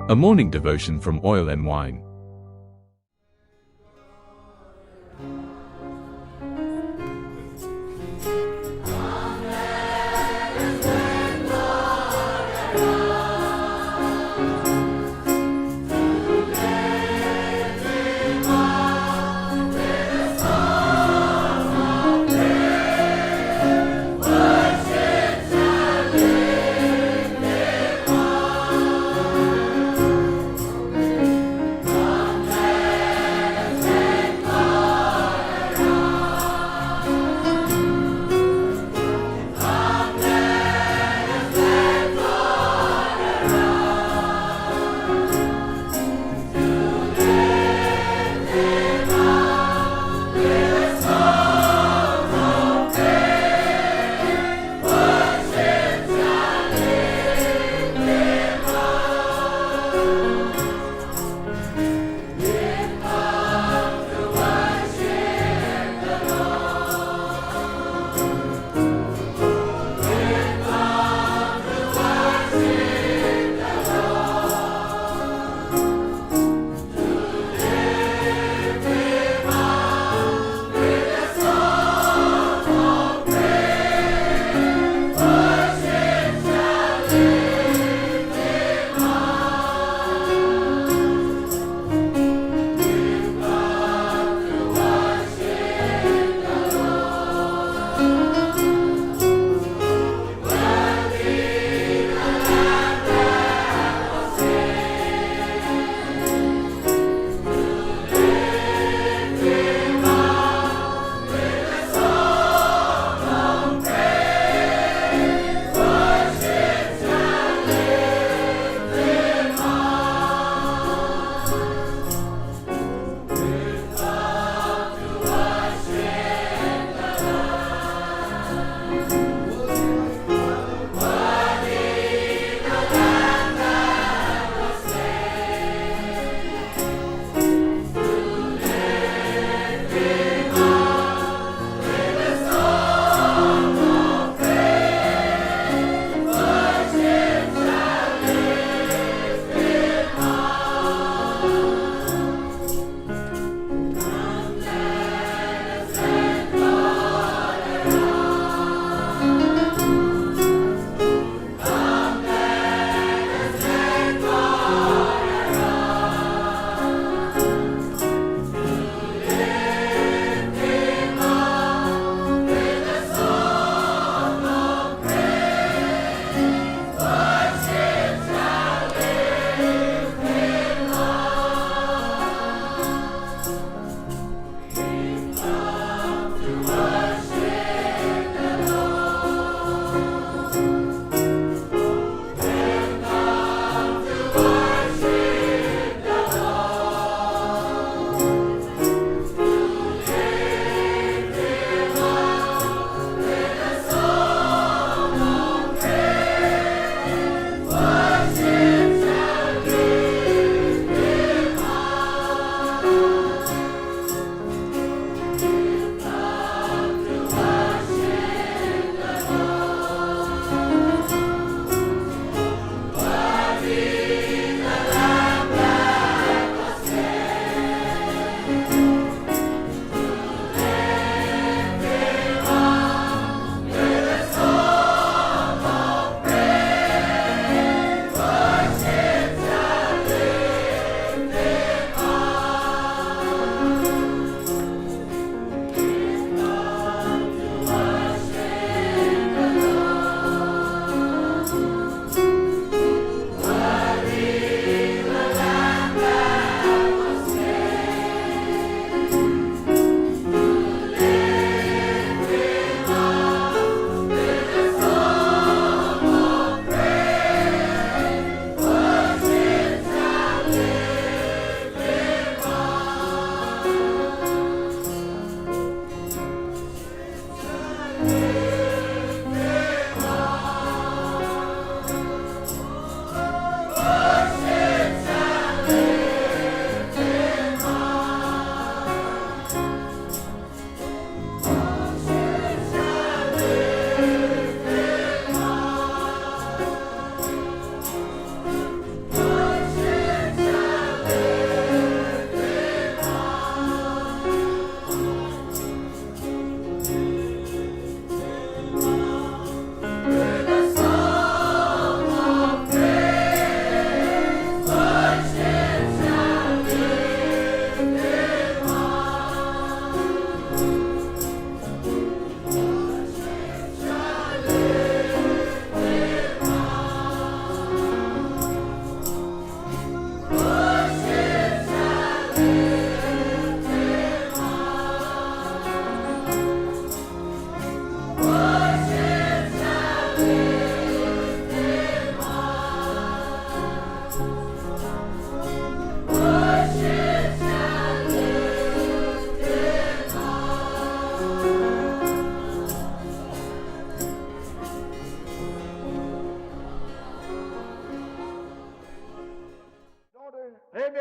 A morning devotion from Oil and Wine.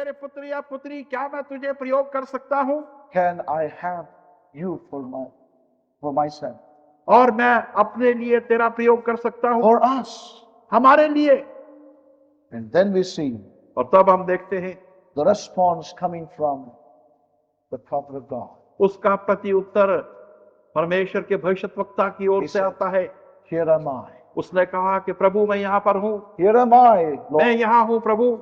मेरे पुत्र या पुत्री, क्या मैं तुझे प्रयोग कर सकता हूं? Can I have you for myself? और मैं अपने लिए तेरा प्रयोग कर सकता हूं, For us. हमारे लिए। And then we see और तब हम देखते हैं the response coming from the prophet of God. उसका प्रति उत्तर परमेश्वर के भविष्यद्वक्ता की ओर से आता है। Here am I. उसने कहा कि प्रभु मैं यहाँ पर हूँ, Here am I, मैं Lord. यहाँ हूँ प्रभु।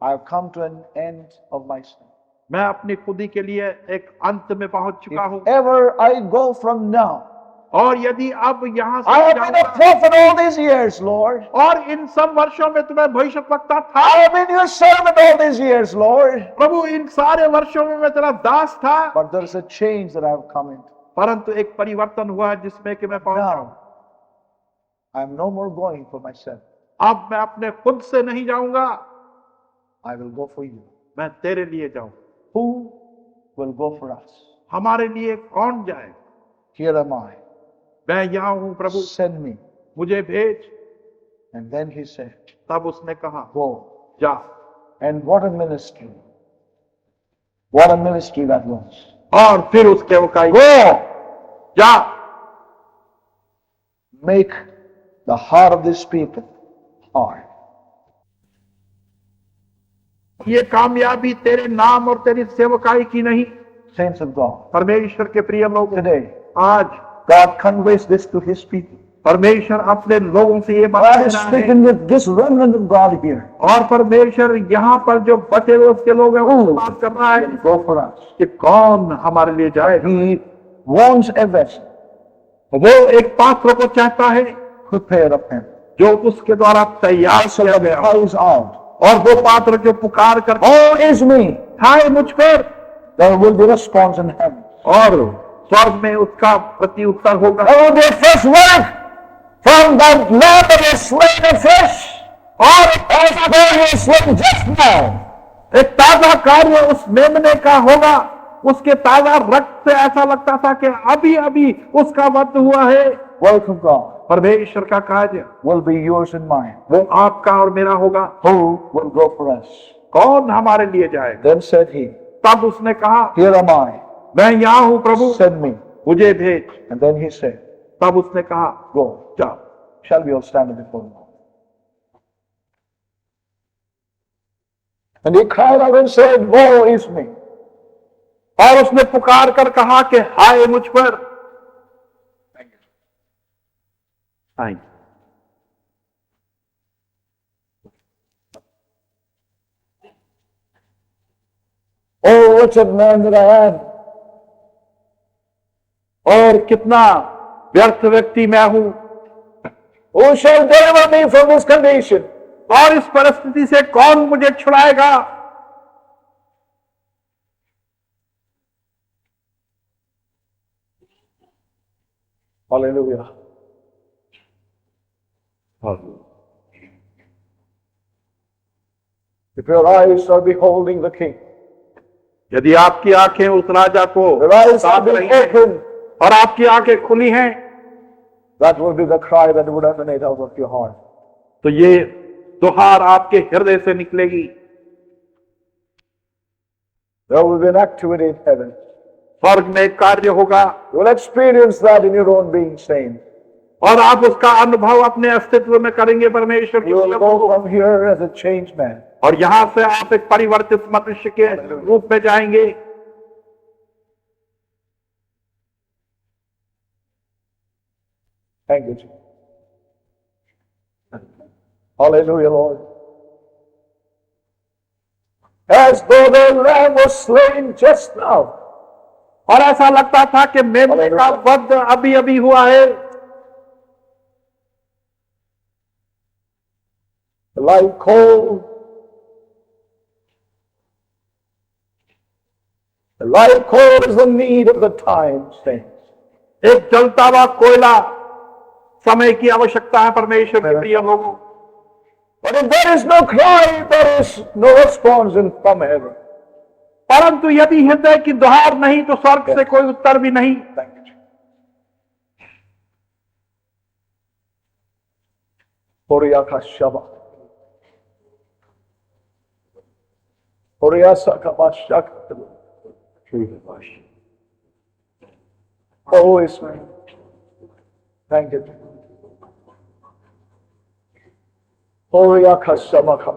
I have come to an end of myself. मैं अपनी खुदी के लिए एक अंत में पहुंच चुका हूँ। If ever I go from now, और यदि अब यहाँ I से have been a जाऊंगा, prophet all these years, Lord. और इन सब वर्षों में तुम्हें भविष्यद्वक्ता था I have been your servant all these years, Lord. प्रभु, इन सारे वर्षों में मैं तेरा दास था। But there is a change that I have come into. परंतु एक परिवर्तन हुआ जिसमें कि मैं पहुंचा। Now, I am no more going for myself. अब मैं अपने खुद से नहीं जाऊंगा, I will go for you. मैं तेरे लिए जाऊं। Who will go for us? हमारे लिए कौन जाए? Here am I. मैं यहाँ हूँ प्रभु, Send me. मुझे भेज। And then he said, तब उसने कहा go. जा। And what a ministry. What a ministry that was. और फिर उसके वो कहा Go. जा, Make the heart of these people hard. ये कामयाबी तेरे नाम और तेरी सेवकाई की नहीं। Saints of God. परमेश्वर के प्रिय लोग, Today, आज God conveys this to his people. परमेश्वर अपने लोगों से ये बात I कह am रहा है। speaking with this remnant of God here. और परमेश्वर यहाँ पर जो बचे हुए उसके लोग हैं उनसे बात कर रहा है Go for us. कि कौन हमारे लिए जाए। He wants a vessel. वो एक पात्र को चाहता है Prepare of him. जो उसके द्वारा तैयार So किया that गया हो। cries out, और वो पात्र जो पुकार कर "Woe is me!" हाय मुझ पर, There will be response in heaven. और स्वर्ग में उसका प्रति उत्तर होगा। There will be a fresh work from the land that is slain of fish. और As God is slain just now. एक ताजा कार्य उस मेमने का होगा। उसके ताजा रक्त से ऐसा लगता था कि अभी अभी उसका वध हुआ है। Work of God परमेश्वर का कार्य will be yours and mine. वो आपका और मेरा होगा। Who will go for us? कौन हमारे लिए जाएगा? Then said he, तब उसने कहा Here am I. मैं यहाँ हूँ प्रभु, Send me. मुझे भेज। And then he said, तब उसने कहा Go. जाओ। Shall we all stand before the Lord? And he cried out and said, Woe is me. और उसने पुकार कर कहा कि हाय मुझ पर। Thank you. Oh, wretched man that I am. और कितना व्यर्थ व्यक्ति मैं हूं। Who shall deliver me from this condition? और इस परिस्थिति से कौन मुझे छुड़ाएगा? Hallelujah. If your eyes are beholding the King, यदि आपकी आंखें उस राजा को your eyes are ताक being रही हैं opened, और आपकी आंखें खुली हैं, that will be the cry that would emanate out of your heart. तो ये दुहार आपके हृदय से निकलेगी। There will be an activity in heaven. स्वर्ग में एक कार्य होगा You will experience that in your own being saint. और आप उसका अनुभव अपने अस्तित्व में करेंगे परमेश्वर You will की। go from here as a changed man. और यहां से आप एक परिवर्तित मनुष्य के रूप में जाएंगे। Thank you, Jesus. Hallelujah, Lord. As though the lamb was slain just now. और ऐसा लगता था कि मेमने का वध अभी अभी हुआ है। The live coal. The live coal is the need of the times, saints. एक जलता हुआ कोयला समय की आवश्यकता है परमेश्वर के प्रिय लोगों। But if there is no cry, there is no response from heaven. परंतु यदि हृदय की दुहार नहीं तो स्वर्ग से कोई उत्तर भी नहीं। Thank you, Jesus. Oriyaka Shaba. Oriasa kabashak. Oh, Israel. Thank you. Oriakashamaka.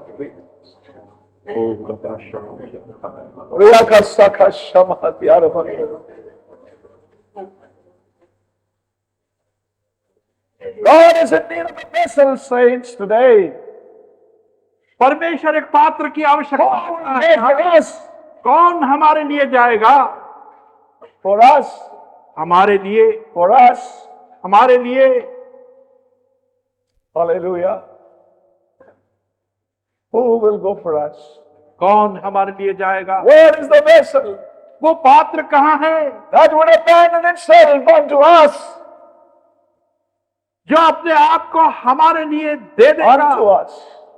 God is in need of a vessel, saints, today. परमेश्वर एक पात्र की आवश्यकता है। For us, कौन हमारे लिए जाएगा? for us, हमारे लिए, for us. हमारे लिए। Hallelujah. Who will go for us? कौन हमारे लिए जाएगा? Where is the vessel वो पात्र कहाँ है that would abandon itself unto us? जो अपने आप को हमारे लिए दे देगा? Unto us.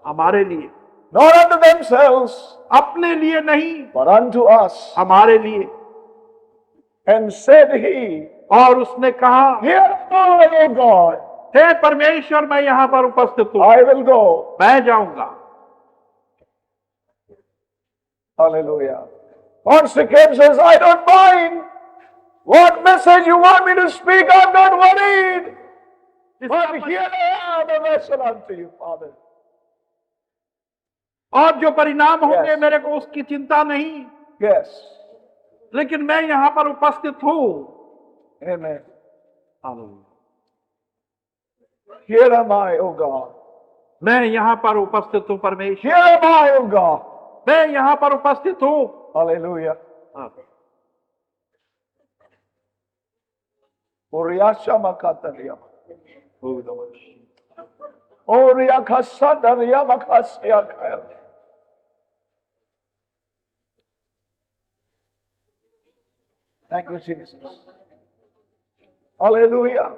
हमारे लिए, Not unto themselves, अपने लिए नहीं, but unto us. हमारे लिए। And said he, और उसने कहा, Here am I, O God. हे परमेश्वर, मैं यहाँ पर उपस्थित हूँ, I will go. मैं जाऊंगा। Hallelujah. Consecrate says, I don't mind what message you want me to speak. I'm not worried. But here I am, a vessel unto you, Father. और जो परिणाम होंगे Yes. मेरे को उसकी चिंता नहीं, Yes. लेकिन मैं यहाँ पर उपस्थित हूँ। Amen. Here am I, O God. मैं यहाँ पर उपस्थित हूँ परमेश्वर, Here am I, O God. मैं यहाँ पर उपस्थित हूँ। Hallelujah. Oriasha makataria. Oriakasadaria makasya. Thank you, Jesus. Hallelujah.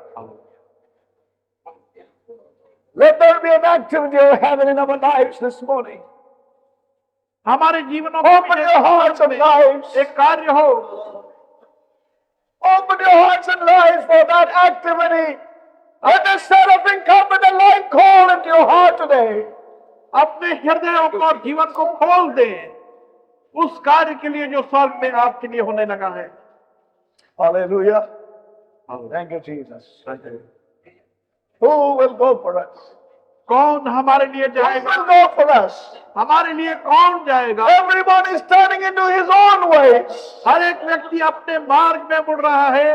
Let there be an activity of heaven in our lives this morning. हमारे जीवनों Open your hearts and lives. एक कार्य हो, Open your hearts and lives for that activity. Let the seraphim come with a light call into your heart today. अपने हृदयों को और जीवन को खोल दें उस कार्य के लिए जो स्वर्ग में आपके लिए होने लगा है। Hallelujah. Thank you, Jesus. Who will go for us? कौन हमारे लिए Who जाएगा? will go for us? हमारे लिए कौन जाएगा? Everyone is turning into his own ways. हर एक व्यक्ति अपने मार्ग में मुड़ रहा है।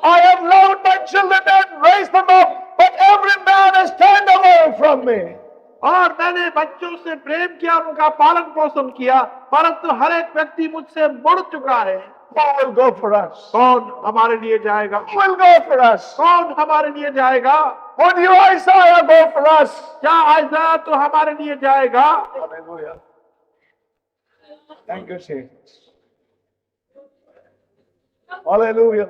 I have loved my children and raised them up, but every man has turned away from me. और मैंने बच्चों से प्रेम किया, उनका पालन पोषण किया, परंतु हर एक व्यक्ति मुझसे मुड़ चुका है। Who will go for us? कौन हमारे लिए जाएगा? Who will go for us? कौन हमारे लिए जाएगा? Would you, Isaiah, go for us? क्या आइज़ाया तो हमारे लिए जाएगा? Hallelujah. Thank you, Jesus. Hallelujah.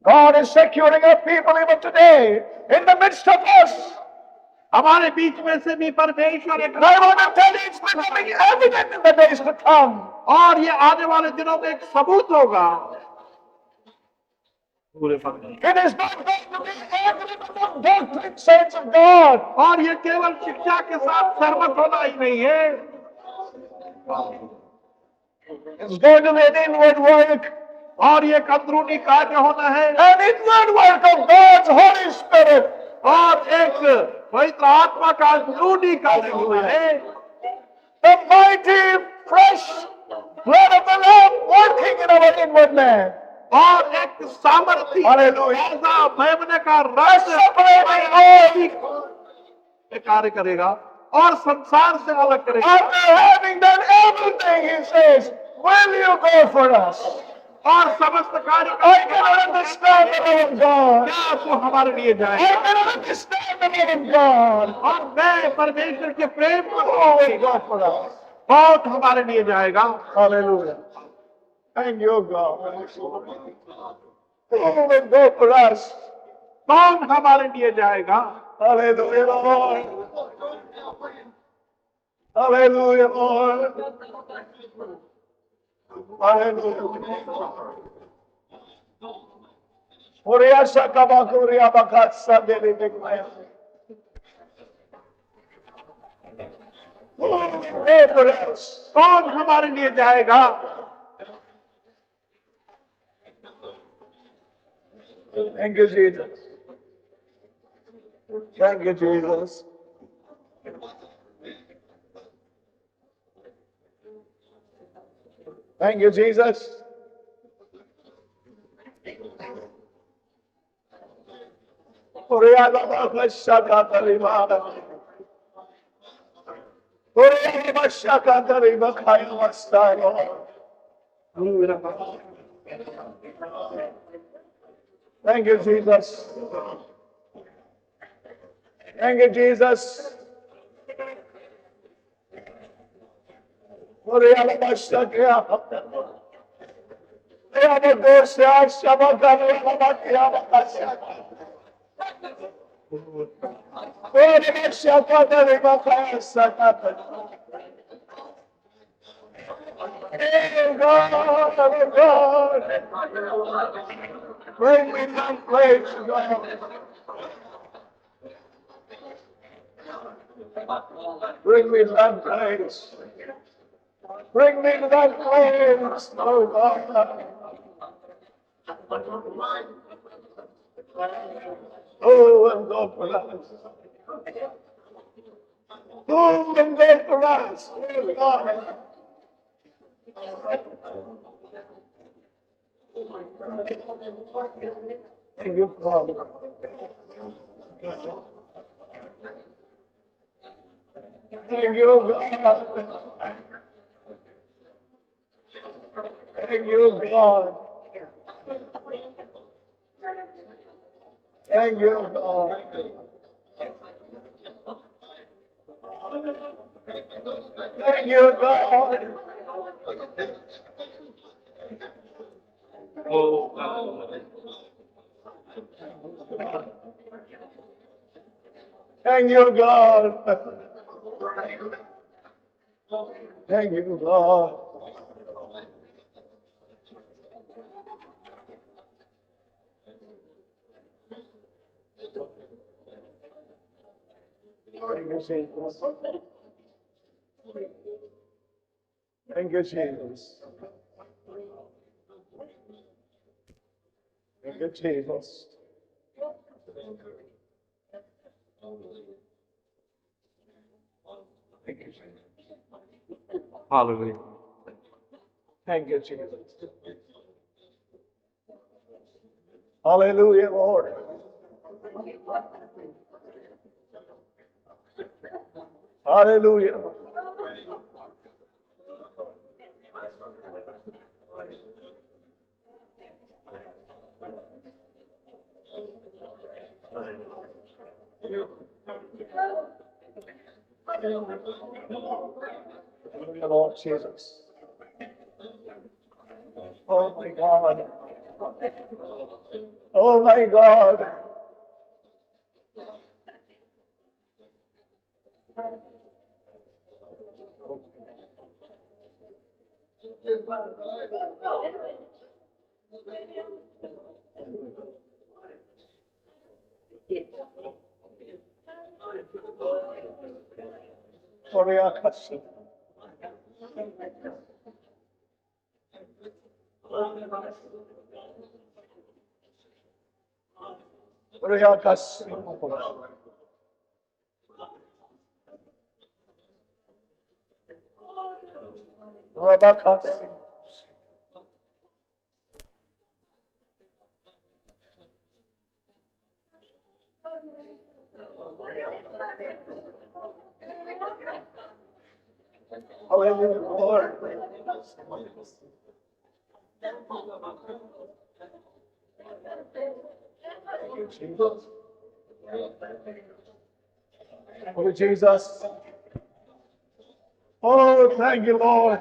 God is securing our people even today in the midst of us. हमारे बीच में से भी परमेश्वर एक And I want to tell you, it's becoming evident in the days to come. और ये आने वाले दिनों में एक सबूत होगा। It is not going to be evident among doctrine, saints of God. और ये केवल शिक्षा के साथ सहमत होना ही नहीं है, It's going to be an inward work, और ये एक अंदरूनी कार्य होना है, an inward work of God's Holy Spirit. और एक पवित्र आत्मा का अंदरूनी कार्य होना है। The mighty, fresh blood of the Lamb working in our inward man. और एक सामर्थ्य Hallelujah. ऐसा मेमने का रस Separating all. कार्य करेगा और संसार से अलग करेगा। After having done everything, he says, will you go for us? और समस्त कार्य I cannot understand the love of God. क्या वो हमारे लिए I जाएगा? cannot understand the love of God. और मैं परमेश्वर के प्रेम को Who will go for us? बहुत हमारे लिए जाएगा। Hallelujah. Thank you, God. Who will go for us? कौन हमारे लिए जाएगा? Hallelujah, Lord. Hallelujah, Lord. Hallelujah. Uriya shakaba kuriya bakatsa deli bekmaya. Pray for us. कौन हमारे लिए जाएगा? Thank you, Jesus. Thank you, Jesus. Thank you, Jesus. Thank you, Jesus. Thank you, Jesus. Oh God, oh God, bring me that place, God. Bring me that place. Bring me to that place, oh God. Oh, and God for us. Oh, and God for us, oh God. Thank you, Father. Thank you, God. Thank you, God. Thank you, God. Thank you, God. Thank you, God. Thank you, God. Thank you, Jesus. Thank you, Jesus. Thank you, Jesus. Thank you, Jesus. Hallelujah. Thank you, Jesus. Hallelujah, Lord. Hallelujah. Hallelujah, Lord Jesus. Oh my God. Oh my God. Oriakasi. Oriakasi. Rabakasi. Hallelujah, Lord. Thank you, Jesus. Oh, Jesus. Oh, thank you, Lord.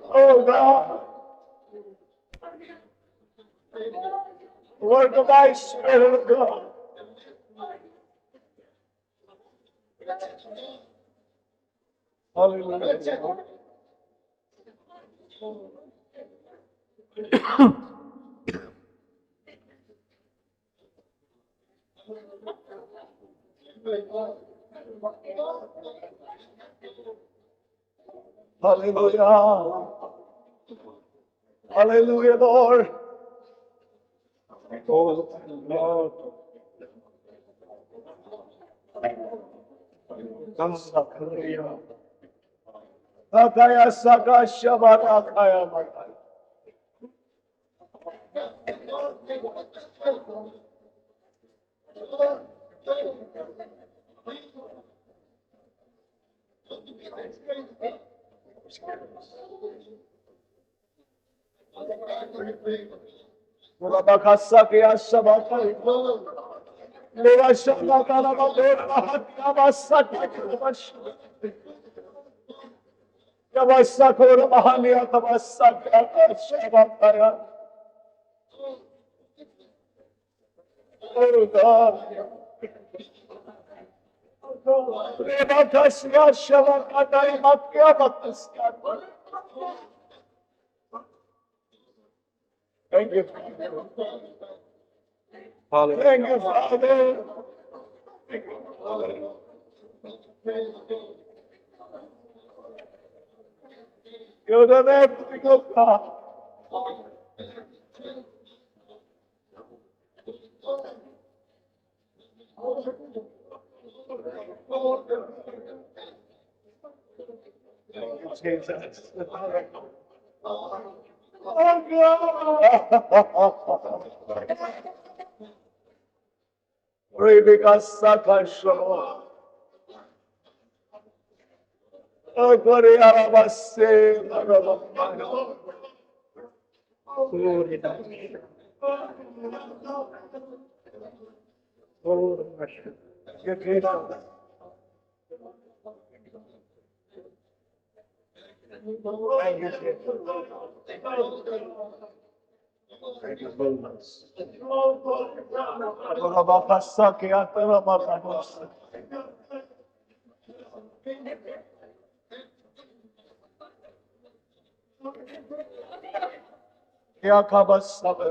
Oh, God. Work of thy Spirit of God. Hallelujah. Hallelujah. Hallelujah, Lord. Oh, Lord. Hallelujah. Akaya saka shabara akaya makaya. Mulabakasa kaya shabaka. Leva shabaka na mabera hatia basaka kubash. Yabasakura mahania tabasaka shabaka. Oh God. Rebakasya shabaka na makia bakasya. Thank you. Thank you, Father. You're the everything of God. Thank you, Jesus. Oh God. Rebecca Sakashamo. Oh, glory Arabase, Arabamano. Thank you, thank you, Jesus. Arabakasaki Atarabakanos. Yakabasaba.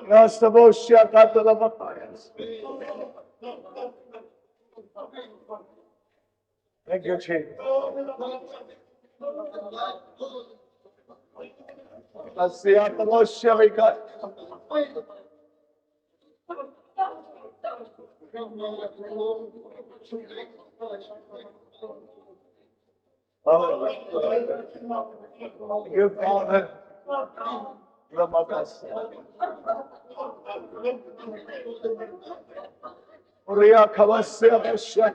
Rastabosha Katalabakayas. Thank you, Jesus. Asiatabosha Vika. You Father. Ramakas. Ria Kavasya Bosha.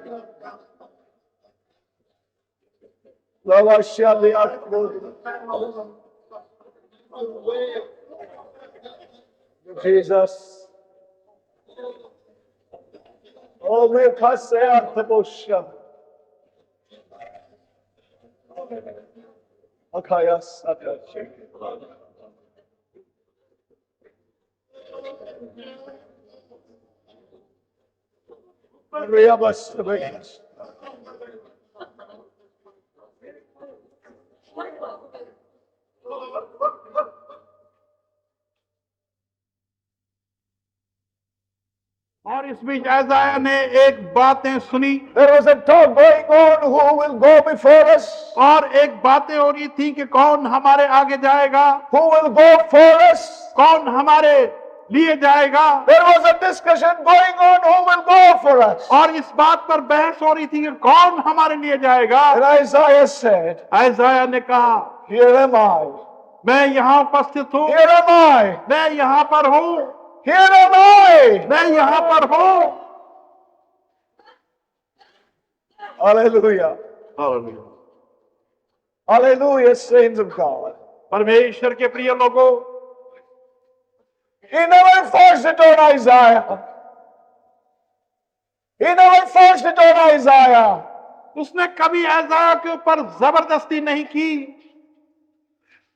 Lavasya Liakbo. Jesus. Oh, me Kasya Tabosha. Akayas Akashi. Riabas Vegas. और इस बीच ऐसाया ने एक बातें सुनी There was a talk going on who will go before us, और एक बातें हो रही थी कि कौन हमारे आगे जाएगा, who will go for us. कौन हमारे लिए जाएगा. There was a discussion going on who will go for us. और इस बात पर बहस हो रही थी कि कौन हमारे लिए जाएगा. And Isaiah said, ऐसाया ने कहा, here am I. मैं यहाँ उपस्थित हूँ, Here am I. मैं यहाँ पर हूँ, Here am I. मैं यहाँ पर हूँ. Hallelujah. Hallelujah. Hallelujah, saints of God. परमेश्वर के प्रिय लोगों, He never forced it on Isaiah. He never forced it on Isaiah. उसने कभी ऐसाया के ऊपर जबरदस्ती नहीं की.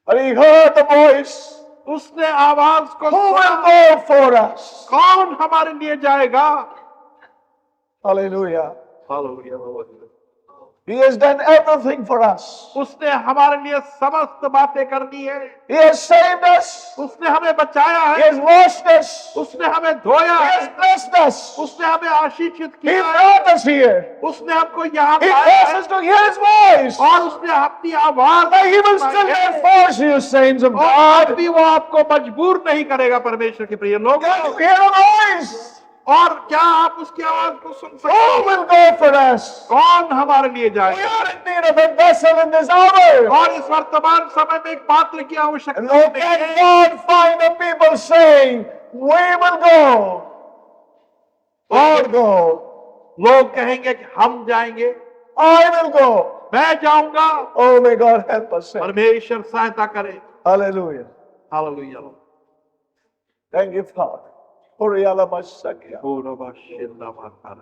But he heard the voice. उसने आवाज को Who will सुना, go for us? कौन हमारे लिए जाएगा. Hallelujah. Hallelujah. He has done everything for us. उसने हमारे लिए समस्त बातें कर दी है। He has saved us. उसने हमें बचाया He है। has washed us. उसने हमें धोया He है। has blessed us. उसने हमें आशीषित He किया है। brought us here. उसने हमको यहाँ He लाया caused है us to hear His voice. और उसने अपनी आवाज But He will still not force you, saints of और अब God. भी वो आपको मजबूर नहीं करेगा परमेश्वर के प्रिय लोग। Can you hear a voice? और क्या आप उसकी आवाज को सुन सकते Who हैं? will go for us? कौन हमारे लिए We जाए? are in need of a vessel in this hour. और इस वर्तमान समय में एक पात्र की आवश्यकता And oh, नहीं can है। God find the people saying, we will go. Or go. लोग कहेंगे कि हम जाएंगे, I will go. मैं जाऊंगा। Oh, may God help us. Saints. परमेश्वर सहायता करे। Hallelujah. Hallelujah. Thank you, Father. Oriala Masakya. Hallelujah.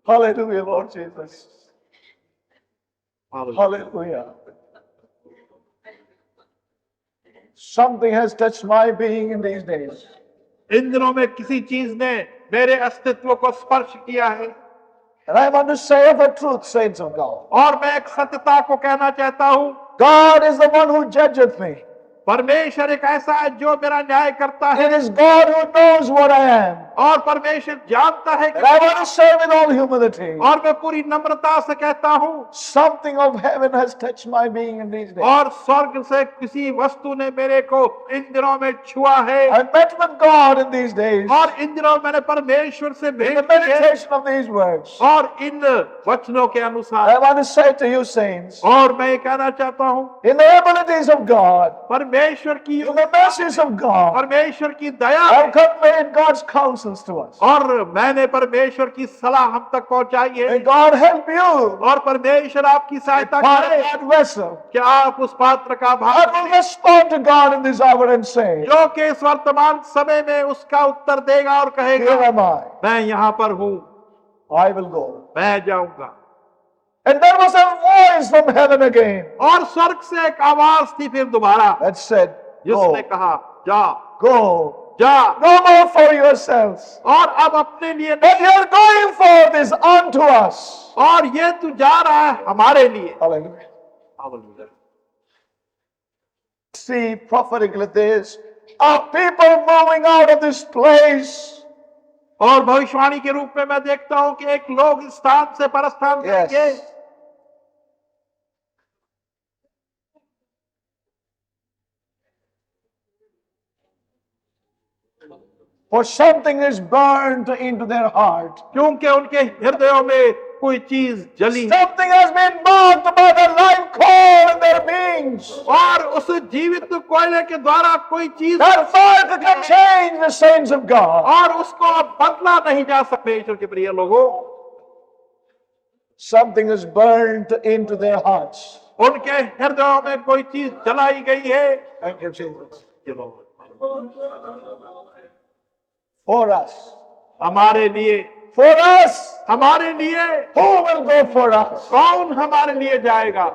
Hallelujah, Lord Jesus. Hallelujah. Something has touched my being in these days. इन दिनों में किसी चीज ने मेरे अस्तित्व को स्पर्श किया है And I want to say of a truth, saints of God. और मैं एक सत्यता को कहना चाहता हूँ। God is the one who judgeth me. परमेश्वर एक ऐसा है जो मेरा न्याय करता है It is God who knows what I am. और परमेश्वर जानता है And I want to say with all humility, और मैं पूरी नम्रता से कहता हूँ something of heaven has touched my being in these days. और स्वर्ग से किसी वस्तु ने मेरे को इन दिनों में छुआ है I met with God in these days और इन दिनों में मैंने परमेश्वर से in the भेंट की है meditation of these words. और इन वचनों के I अनुसार want to say to you, saints, और मैं ये कहना चाहता हूँ in the abilities of God, परमेश्वर की in the mercies of God, परमेश्वर की दया I've conveyed God's counsels to us. और मैंने परमेश्वर की सलाह हम तक पहुंचाई May है God help you, और परमेश्वर आपकी सहायता part करे of that vessel. कि आप उस पात्र का I भाग will respond to God in this hour and say, जो कि इस वर्तमान समय में उसका उत्तर देगा और here कहेगा am I. मैं यहाँ पर हूँ, I will go. मैं जाऊंगा। And there was a voice from heaven again और स्वर्ग से एक आवाज थी फिर दोबारा that said, जिसने go, कहा जा go. जा No more for yourselves. और अब अपने लिए What नहीं you're going for is unto us. और ये तू जा रहा है हमारे लिए। Hallelujah. Hallelujah. See prophetically this. Are people moving out of this place? और भविष्यवाणी के रूप में मैं देखता हूं कि एक लोग इस स्थान से परस्थान Yes. करेंगे। For something is burned into their heart. क्योंकि उनके हृदयों में कोई चीज जली है Something has been marked by the life coal in their beings. और उस जीवित कोयले के द्वारा कोई चीज That mark can change the saints of God. और उसको अब बदला नहीं जा सकते। ईश्वर के प्रिय लोगों, Something is burned into their hearts. उनके हृदयों में कोई चीज जलाई गई है। Thank you, Jesus. चलो, For us. हमारे लिए, For us. हमारे लिए Who will go for us? कौन हमारे लिए जाएगा?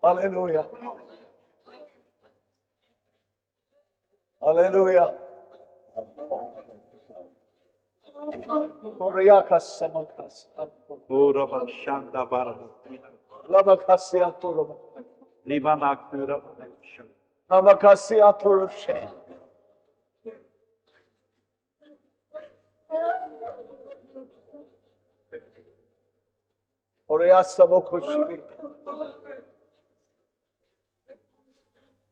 Hallelujah. Hallelujah. Oriakas samakas. ओ रब शांता बारह Labakasia turba. लिबाना कुरब Labakasia turba. Oriasa mokushi.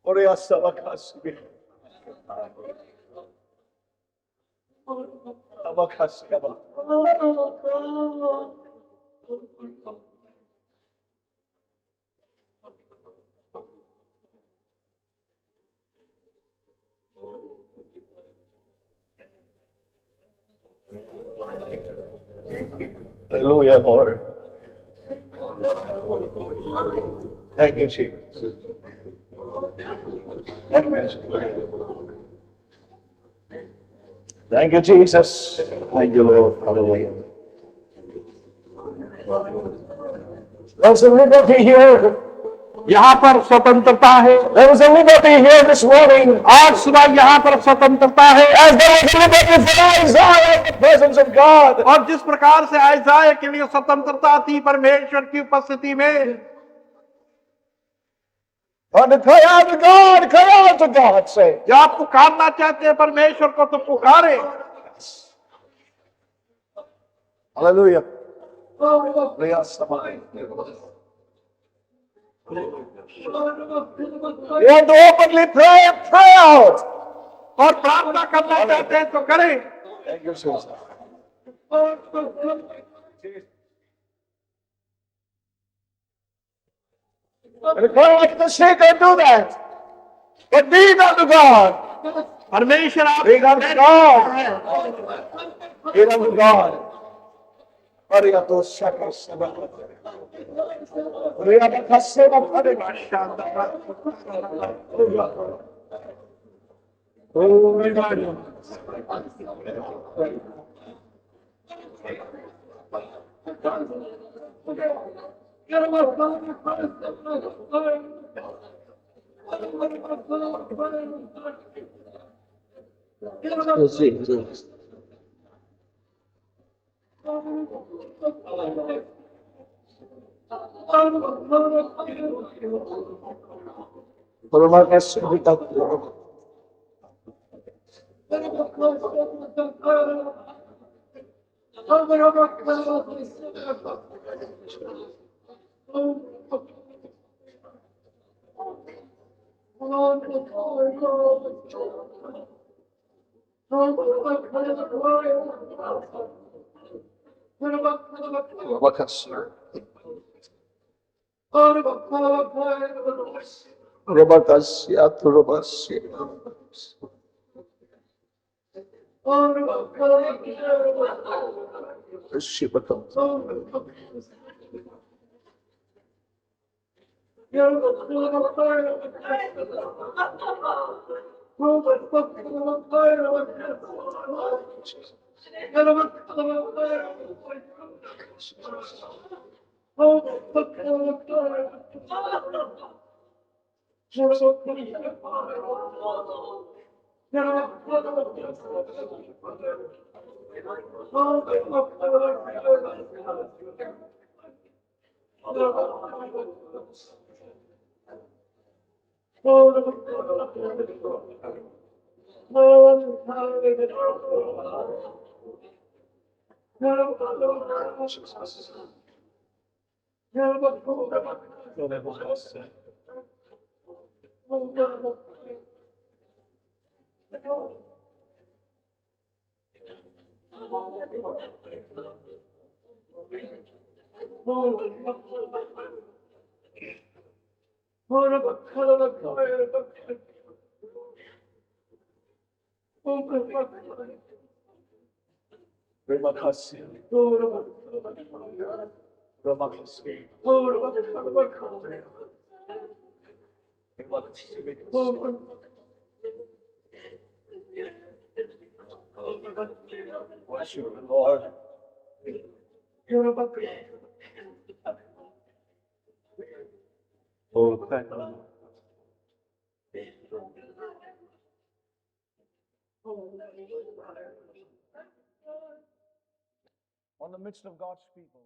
Oriasa makasi. Labakasia. Hallelujah, Lord. Thank you, Jesus. Thank you, Jesus. Thank you, Lord. Hallelujah. There's a liberty here. यहाँ पर स्वतंत्रता है। There was a liberty here this morning. आज सुबह यहाँ पर स्वतंत्रता है। As there was a liberty for Isaiah in the presence of God. और जिस प्रकार से आइज़ाया के लिए स्वतंत्रता थी परमेश्वर की उपस्थिति में, And to cry out to God, cry out to God, say. जब आप पुकारना चाहते हैं परमेश्वर को तो पुकारे। Hallelujah. You want to openly pray, pray out. और प्रार्थना करना चाहते हैं तो करें। Thank you, sister. And cry out to the seeker, do that. But be unto God. परमेश्वर आप Be unto God. Be unto God. Hurry up those shackles. Hurry up and cast them up. Hurry up. Oh, my God. Lord. Oh, thank you. On the midst of God's people.